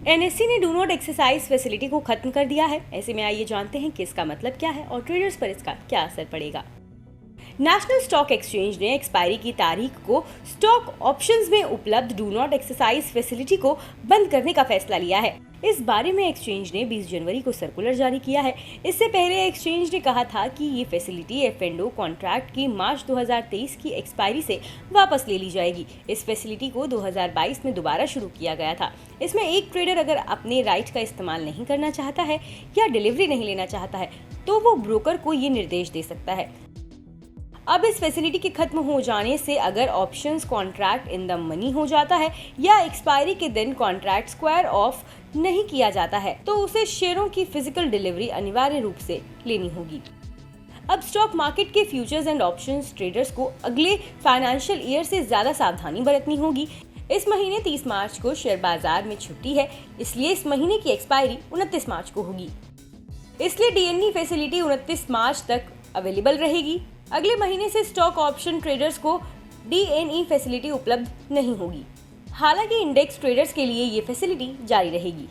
NSC ने do not exercise facility को खत्म कर दिया है। ऐसे में आइए जानते हैं कि इसका मतलब क्या है और ट्रेडर्स पर इसका क्या असर पड़ेगा। नेशनल स्टॉक एक्सचेंज ने एक्सपायरी की तारीख को स्टॉक ऑप्शंस में उपलब्ध डू नॉट एक्सरसाइज फैसिलिटी को बंद करने का फैसला लिया है। इस बारे में एक्सचेंज ने 20 जनवरी को सर्कुलर जारी किया है। इससे पहले एक्सचेंज ने कहा था कि ये फैसिलिटी एफ&ओ कॉन्ट्रैक्ट की मार्च 2023 की एक्सपायरी से वापस ले ली जाएगी। इस फैसिलिटी को 2022 में दोबारा शुरू किया गया था। इसमें एक ट्रेडर अगर अपने राइट का इस्तेमाल नहीं करना चाहता है या डिलीवरी नहीं लेना चाहता है तो वो ब्रोकर को ये निर्देश दे सकता है। अब इस फैसिलिटी के खत्म हो जाने से अगर options contract in the money हो जाता है या एक्सपायरी के दिन कॉन्ट्रैक्ट स्क्वायर ऑफ नहीं किया जाता है तो उसे शेयरों की फिजिकल डिलीवरी अनिवार्य रूप से लेनी होगी। अब स्टॉक मार्केट के फ्यूचर्स एंड ऑप्शंस ट्रेडर्स को अगले फाइनेंशियल ईयर से ज्यादा सावधानी बरतनी होगी। इस महीने 30 मार्च को शेयर बाजार में छुट्टी है, इसलिए इस महीने की एक्सपायरी 29 मार्च को होगी। इसलिए डीएनई फैसिलिटी 29 मार्च तक अवेलेबल रहेगी। अगले महीने से स्टॉक ऑप्शन ट्रेडर्स को डीएनई फैसिलिटी उपलब्ध नहीं होगी। हालांकि इंडेक्स ट्रेडर्स के लिए ये फैसिलिटी जारी रहेगी।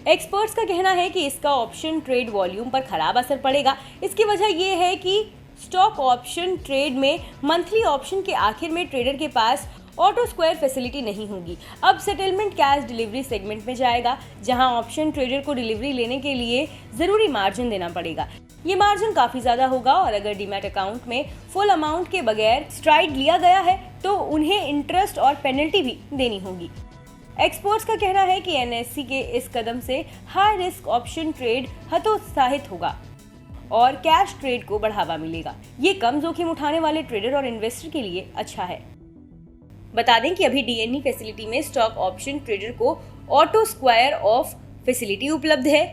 एक्सपर्ट्स का कहना है कि इसका ऑप्शन ट्रेड वॉल्यूम पर खराब असर पड़ेगा। इसकी वजह यह है कि स्टॉक ऑप्शन ट्रेड में मंथली ऑप्शन के आखिर में ट्रेडर के पास ऑटो स्क्वायर फैसिलिटी नहीं होगी। अब सेटलमेंट कैश डिलीवरी सेगमेंट में जाएगा, जहां ऑप्शन ट्रेडर को डिलीवरी लेने के लिए जरूरी मार्जिन देना पड़ेगा। ये मार्जिन काफी ज्यादा होगा और अगर डीमैट अकाउंट में फुल अमाउंट के बगैर स्ट्राइक लिया गया है तो उन्हें इंटरेस्ट और पेनल्टी भी देनी होगी। एक्सपर्ट्स का कहना है कि एनएससी के इस कदम से हाई रिस्क ऑप्शन ट्रेड हतोत्साहित होगा और कैश ट्रेड को बढ़ावा मिलेगा। ये कम जोखिम उठाने वाले ट्रेडर और इन्वेस्टर के लिए अच्छा है। बता दें कि अभी डीएनई फैसिलिटी में स्टॉक ऑप्शन ट्रेडर को ऑटो स्क्वायर ऑफ फैसिलिटी उपलब्ध है।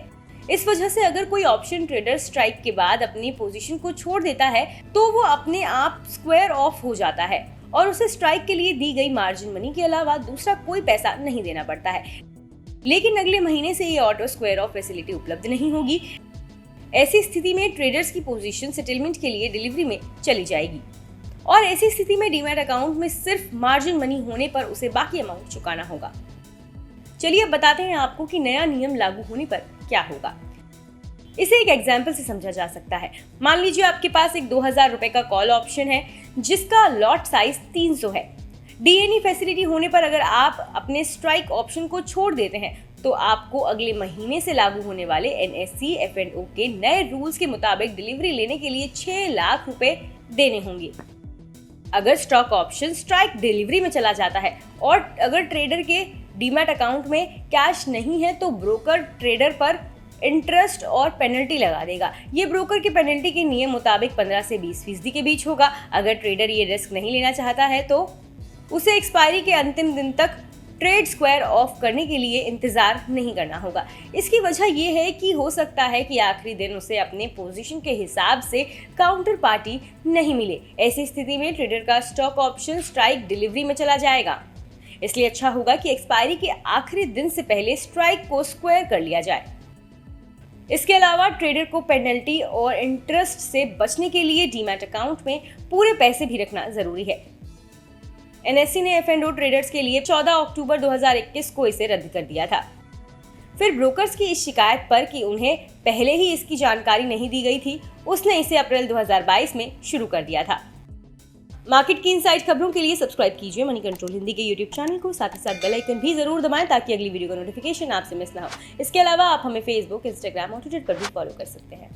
इस वजह से अगर कोई ऑप्शन ट्रेडर स्ट्राइक के बाद अपनी पोजीशन को छोड़ देता है तो वो अपने आप स्क्वायर ऑफ हो जाता है और उसे स्ट्राइक के लिए दी गई मार्जिन मनी के अलावा दूसरा कोई पैसा नहीं देना पड़ता है। लेकिन अगले महीने से ये ऑटो स्क्वायर ऑफ फैसिलिटी उपलब्ध नहीं होगी। ऐसी स्थिति में ट्रेडर्स की पोजीशन सेटलमेंट के लिए डिलीवरी में चली जाएगी और ऐसी स्थिति में डीमैट अकाउंट में सिर्फ मार्जिन मनी होने पर उसे बाकी अमाउंट चुकाना होगा। चलिए अब बताते हैं आपको कि नया नियम लागू होने पर क्या होगा। इसे एक एग्जाम्पल से समझा जा सकता है। मान लीजिए आपके पास एक 2000 रुपए का कॉल ऑप्शन है जिसका लॉट साइज 300 है। डीएनई फैसिलिटी होने पर अगर आप अपने स्ट्राइक ऑप्शन को छोड़ देते हैं तो आपको अगले महीने से लागू होने वाले एनएससी एफ&ओ के नए रूल्स के मुताबिक डिलीवरी लेने के लिए 6 लाख रुपए देने होंगे। अगर स्टॉक ऑप्शन स्ट्राइक डिलीवरी में चला जाता है और अगर ट्रेडर के डीमैट अकाउंट में कैश नहीं है तो ब्रोकर ट्रेडर पर इंटरेस्ट और पेनल्टी लगा देगा। ये ब्रोकर की पेनल्टी के नियम मुताबिक 15 से 20% के बीच होगा। अगर ट्रेडर ये रिस्क नहीं लेना चाहता है तो उसे एक्सपायरी के अंतिम दिन तक ट्रेड स्क्वायर ऑफ करने के लिए इंतजार नहीं करना होगा। इसकी वजह यह है कि हो सकता है कि आखिरी दिन उसे अपने पोजीशन के हिसाब से काउंटर पार्टी नहीं मिले। ऐसी स्थिति में ट्रेडर का स्टॉक ऑप्शन स्ट्राइक डिलीवरी में चला जाएगा। इसलिए अच्छा होगा कि एक्सपायरी के आखिरी दिन से पहले स्ट्राइक को स्क्वायर कर लिया जाए। इसके अलावा ट्रेडर को पेनल्टी और इंटरेस्ट से बचने के लिए डीमैट अकाउंट में पूरे पैसे भी रखना जरूरी है। एनएससी ने एफ&ओ ट्रेडर्स के लिए 14 अक्टूबर 2021 को इसे रद्द कर दिया था। फिर ब्रोकर्स की इस शिकायत पर कि उन्हें पहले ही इसकी जानकारी नहीं दी गई थी, उसने इसे अप्रैल 2022 में शुरू कर दिया था। मार्केट की इनसाइड खबरों के लिए सब्सक्राइब कीजिए मनी कंट्रोल हिंदी के यूट्यूब चैनल को। साथ ही साथ बेल आइकन भी जरूर दबाएं ताकि अगली वीडियो का नोटिफिकेशन आपसे मिस ना हो। इसके अलावा आप हमें फेसबुक, इंस्टाग्राम और ट्विटर पर भी फॉलो कर सकते हैं।